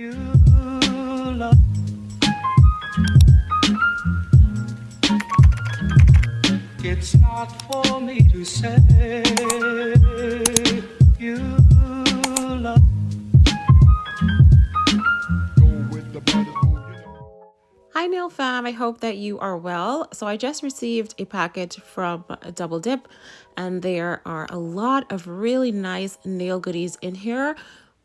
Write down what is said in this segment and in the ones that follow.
You love. It's not for me to say. You love. Hi nail fam, I hope that you are well. So I just received a package from Double Dip and there are a lot of really nice nail goodies in here.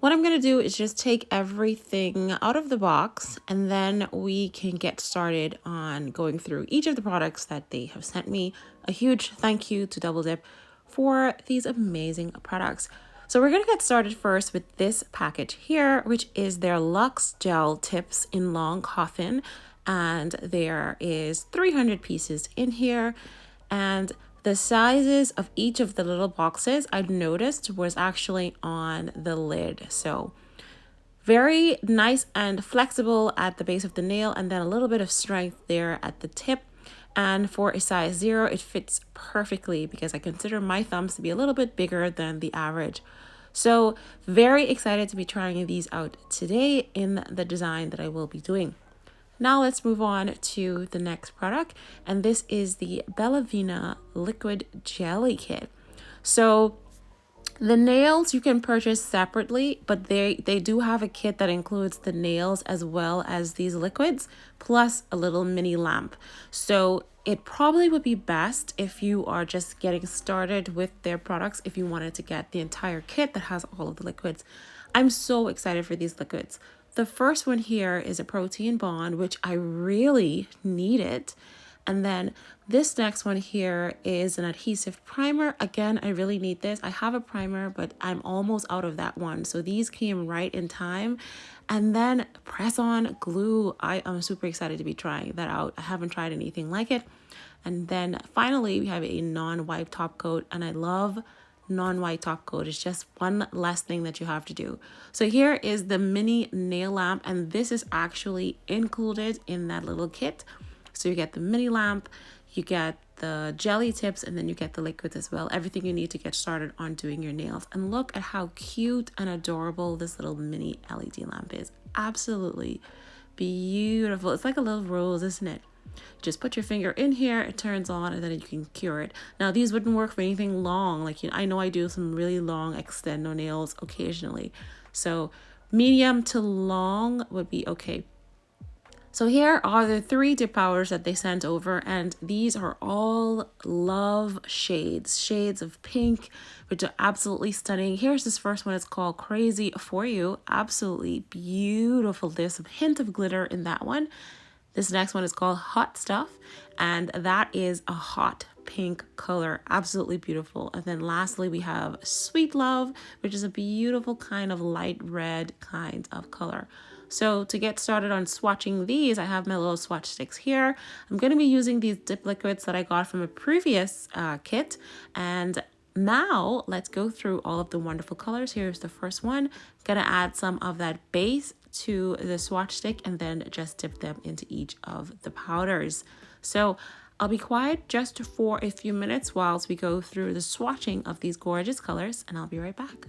What I'm going to do is just take everything out of the box and then we can get started on going through each of the products that they have sent me. A huge thank you to Double Dip for these amazing products. So we're going to get started first with this package here, which is their Luxe Gel Tips in Long Cotton. And there is 300 pieces in here. And the sizes of each of the little boxes I've noticed was actually on the lid. So very nice and flexible at the base of the nail and then a little bit of strength there at the tip. And for a size 0, it fits perfectly because I consider my thumbs to be a little bit bigger than the average. So very excited to be trying these out today in the design that I will be doing. Now let's move on to the next product, and this is the Bellavena Liquid Jelly Kit. So the nails you can purchase separately, but they do have a kit that includes the nails as well as these liquids, plus a little mini lamp. So it probably would be best if you are just getting started with their products, if you wanted to get the entire kit that has all of the liquids. I'm so excited for these liquids. The first one here is a protein bond, which I really needed. And then this next one here is an adhesive primer. Again, I really need this. I have a primer, but I'm almost out of that one. So these came right in time. And then press on glue. I am super excited to be trying that out. I haven't tried anything like it. And then finally, we have a non-wipe top coat, and I love non-white top coat. It's just one less thing that you have to do. So here is the mini nail lamp, and this is actually included in that little kit. So you get the mini lamp, you get the jelly tips, and then you get the liquids as well. Everything you need to get started on doing your nails. And look at how cute and adorable this little mini LED lamp is. Absolutely beautiful. It's like a little rose, isn't it? Just put your finger in here, it turns on, and then you can cure it. Now these wouldn't work for anything long, like, you know, I know I do some really long extendo nails occasionally, so medium to long would be okay. So here are the 3 dip powders that they sent over, and these are all love shades of pink, which are absolutely stunning. Here's this first one. It's called Crazy For You. Absolutely beautiful. There's a hint of glitter in that one. This next one is called Hot Stuff, and that is a hot pink color. Absolutely beautiful. And then lastly, we have Sweet Love, which is a beautiful kind of light red kind of color. So to get started on swatching these, I have my little swatch sticks here. I'm going to be using these dip liquids that I got from a previous kit. And now let's go through all of the wonderful colors. Here's the first one. Gonna add some of that base to the swatch stick and then just dip them into each of the powders. So I'll be quiet just for a few minutes whilst we go through the swatching of these gorgeous colors, and I'll be right back.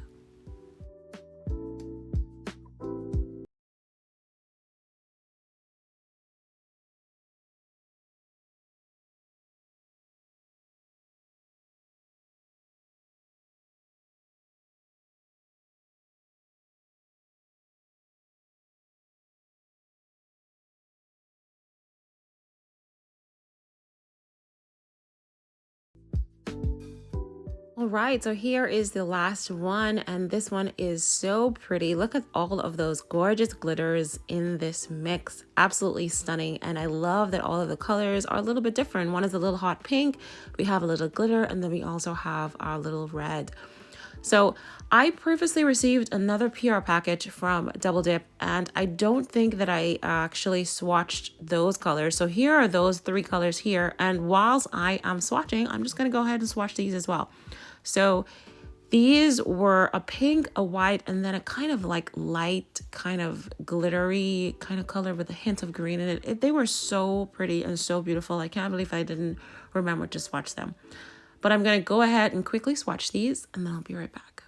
All right, so here is the last one, and this one is so pretty. Look at all of those gorgeous glitters in this mix. Absolutely stunning, and I love that all of the colors are a little bit different. One is a little hot pink, we have a little glitter, and then we also have our little red. So I previously received another PR package from Double Dip, and I don't think that I actually swatched those colors. So here are those 3 colors here, and whilst I am swatching, I'm just going to go ahead and swatch these as well. So these were a pink, a white, and then a kind of like light, kind of glittery kind of color with a hint of green in it. They were so pretty and so beautiful. I can't believe I didn't remember to swatch them. But I'm going to go ahead and quickly swatch these, and then I'll be right back.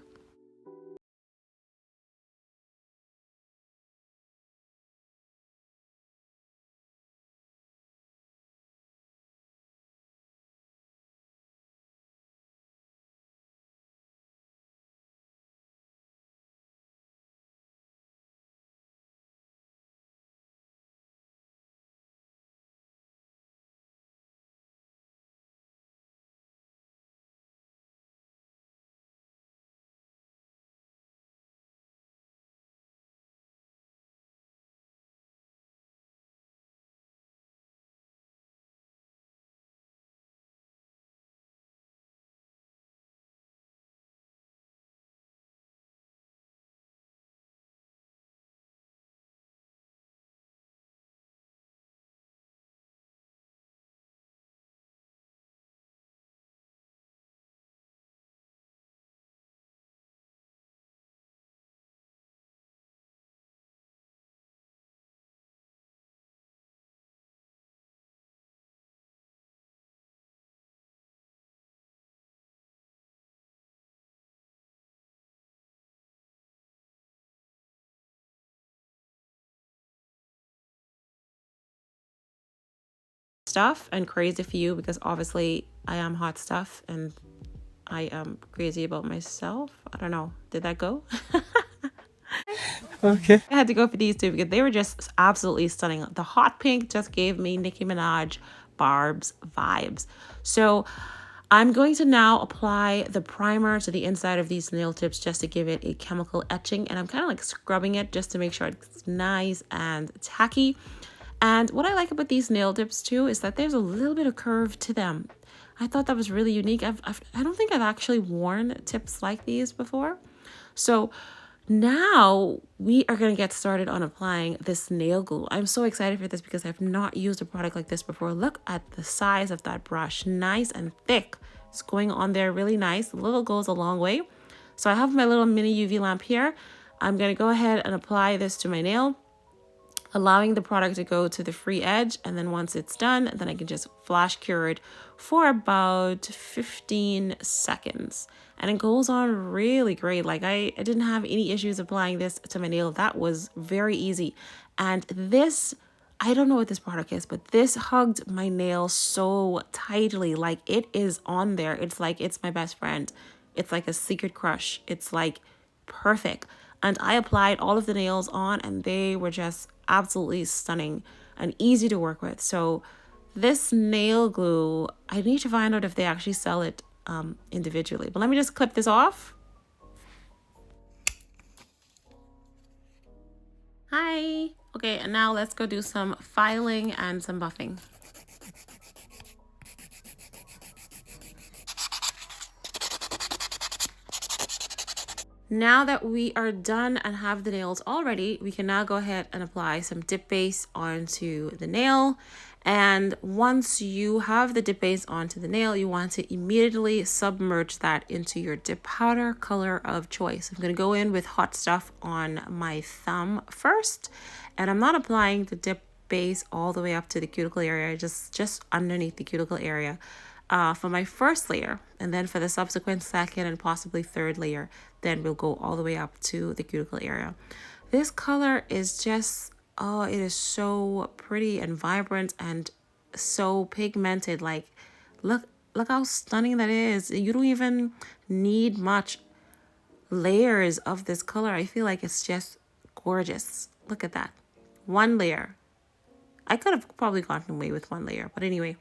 stuff and crazy for you because obviously I am hot stuff and I am crazy about myself. I don't know. Did that go? Okay. I had to go for these two because they were just absolutely stunning. The hot pink just gave me Nicki Minaj Barb's vibes. So I'm going to now apply the primer to the inside of these nail tips just to give it a chemical etching. And I'm kind of like scrubbing it just to make sure it's nice and tacky. And what I like about these nail tips too is that there's a little bit of curve to them. I thought that was really unique. I don't think I've actually worn tips like these before. So now we are going to get started on applying this nail glue. I'm so excited for this because I've not used a product like this before. Look at the size of that brush, nice and thick. It's going on there really nice. A little goes a long way. So I have my little mini UV lamp here. I'm going to go ahead and apply this to my nail, allowing the product to go to the free edge. And then once it's done, then I can just flash cure it for about 15 seconds. And it goes on really great. Like I didn't have any issues applying this to my nail. That was very easy. And this, I don't know what this product is, but this hugged my nail so tightly. Like it is on there. It's like it's my best friend. It's like a secret crush. It's like perfect. And I applied all of the nails on and they were just absolutely stunning and easy to work with. So this nail glue, I need to find out if they actually sell it individually. But let me just clip this off. Hi. Okay, and now let's go do some filing and some buffing. Now that we are done and have the nails all ready, we can now go ahead and apply some dip base onto the nail. And once you have the dip base onto the nail, you want to immediately submerge that into your dip powder color of choice. I'm going to go in with hot stuff on my thumb first, and I'm not applying the dip base all the way up to the cuticle area, just underneath the cuticle area. For my first layer, and then for the subsequent second and possibly third layer, then we'll go all the way up to the cuticle area. This color is just, oh, it is so pretty and vibrant and so pigmented. Like, look how stunning that is. You don't even need much layers of this color. I feel like it's just gorgeous. Look at that. One layer. I could have probably gotten away with one layer, but anyway.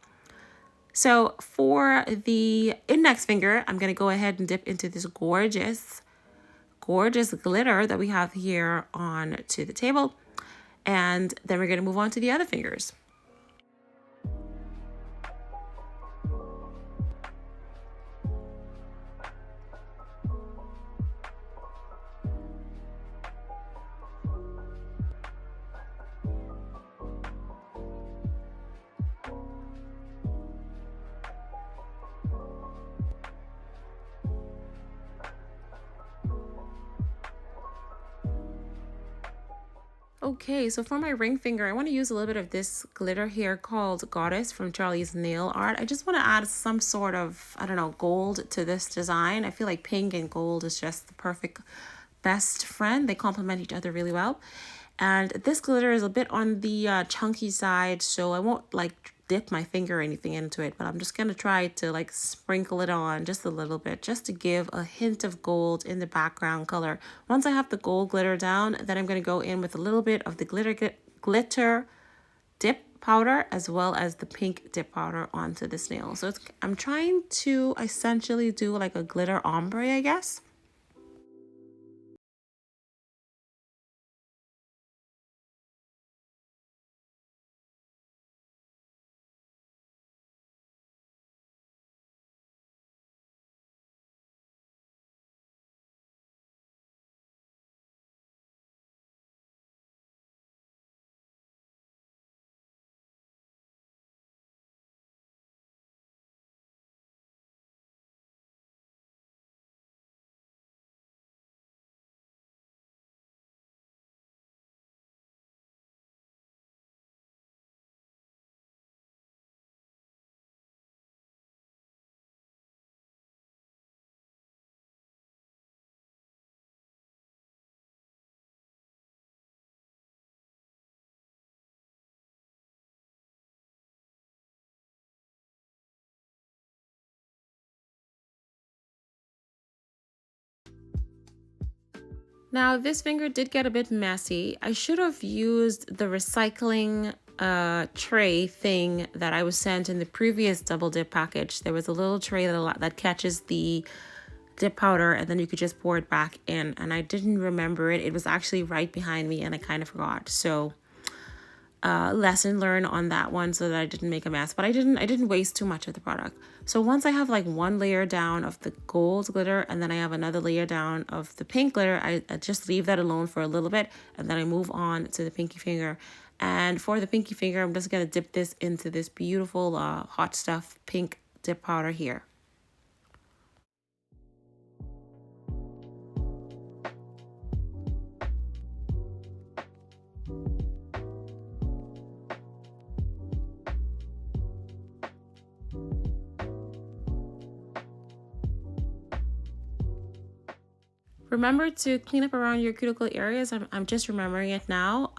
So for the index finger, I'm going to go ahead and dip into this gorgeous glitter that we have here on to the table. And then we're going to move on to the other fingers. Okay, so for my ring finger, I want to use a little bit of this glitter here called Goddess from Charlie's Nail Art. I just want to add some sort of, I don't know, gold to this design. I feel like pink and gold is just the perfect best friend. They complement each other really well. And this glitter is a bit on the chunky side, so I won't like dip my finger or anything into it, but I'm just going to try to like sprinkle it on just a little bit, just to give a hint of gold in the background color. Once I have the gold glitter down, then I'm going to go in with a little bit of the glitter dip powder as well as the pink dip powder onto this nail. So I'm trying to essentially do like a glitter ombre, I guess. Now this finger did get a bit messy. I should have used the recycling tray thing that I was sent in the previous double dip package. There was a little tray that catches the dip powder and then you could just pour it back in, and I didn't remember it. It was actually right behind me and I kind of forgot. So lesson learned on that one so that I didn't make a mess, but I didn't waste too much of the product. So once I have like one layer down of the gold glitter and then I have another layer down of the pink glitter, I just leave that alone for a little bit and then I move on to the pinky finger. And for the pinky finger, I'm just gonna dip this into this beautiful hot stuff pink dip powder here. Remember to clean up around your cuticle areas. I'm just remembering it now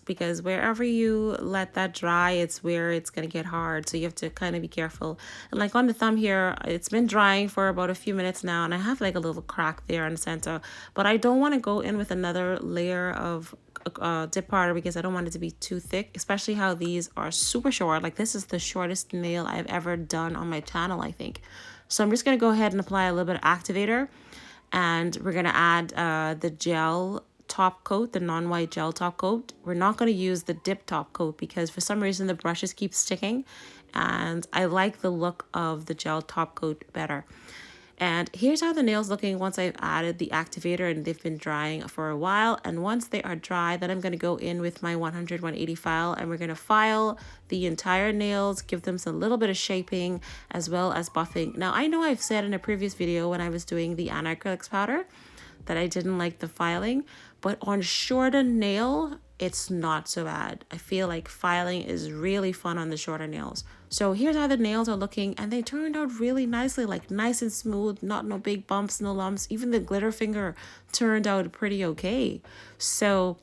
because wherever you let that dry, it's where it's going to get hard. So you have to kind of be careful. And like on the thumb here, it's been drying for about a few minutes now. And I have like a little crack there in the center. But I don't want to go in with another layer of dip powder because I don't want it to be too thick, especially how these are super short. Like this is the shortest nail I've ever done on my channel, I think. So I'm just going to go ahead and apply a little bit of activator. And we're going to add the gel top coat, the non-white gel top coat. We're not going to use the dip top coat because for some reason the brushes keep sticking. And I like the look of the gel top coat better. And here's how the nail's looking once I've added the activator and they've been drying for a while. And once they are dry, then I'm going to go in with my 100-180 file and we're going to file the entire nails, give them a little bit of shaping as well as buffing. Now, I know I've said in a previous video when I was doing the acrylics powder that I didn't like the filing, but on shorter nail, it's not so bad. I feel like filing is really fun on the shorter nails. So here's how the nails are looking, and they turned out really nicely, like nice and smooth, no big bumps, no lumps. Even the glitter finger turned out pretty okay. So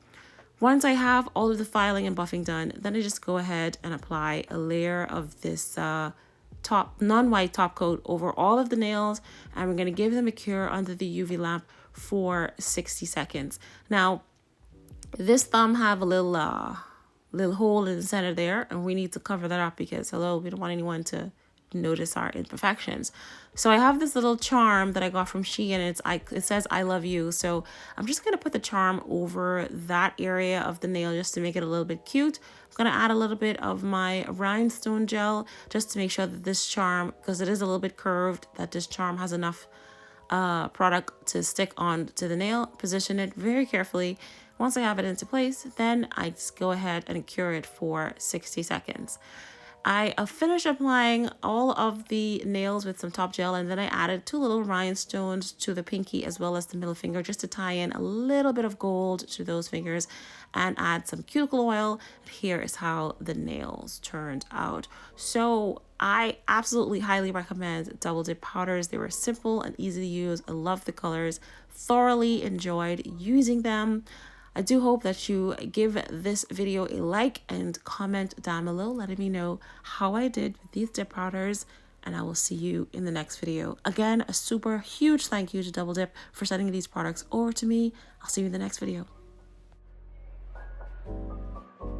once I have all of the filing and buffing done, then I just go ahead and apply a layer of this top non-white top coat over all of the nails, and we're going to give them a cure under the UV lamp for 60 seconds. Now, this thumb have a little hole in the center there, and we need to cover that up because we don't want anyone to notice our imperfections. So I have this little charm that I got from Shein, and it says I love you. So I'm just gonna put the charm over that area of the nail just to make it a little bit cute. I'm gonna add a little bit of my rhinestone gel just to make sure that this charm, because it is a little bit curved, that this charm has enough product to stick on to the nail. Position it very carefully. Once I have it into place, then I just go ahead and cure it for 60 seconds. I finished applying all of the nails with some top gel, and then I added 2 little rhinestones to the pinky as well as the middle finger just to tie in a little bit of gold to those fingers and add some cuticle oil. Here is how the nails turned out. So I absolutely highly recommend double dip powders. They were simple and easy to use. I love the colors, thoroughly enjoyed using them. I do hope that you give this video a like and comment down below letting me know how I did with these dip powders, and I will see you in the next video. Again, a super huge thank you to Double Dip for sending these products over to me. I'll see you in the next video.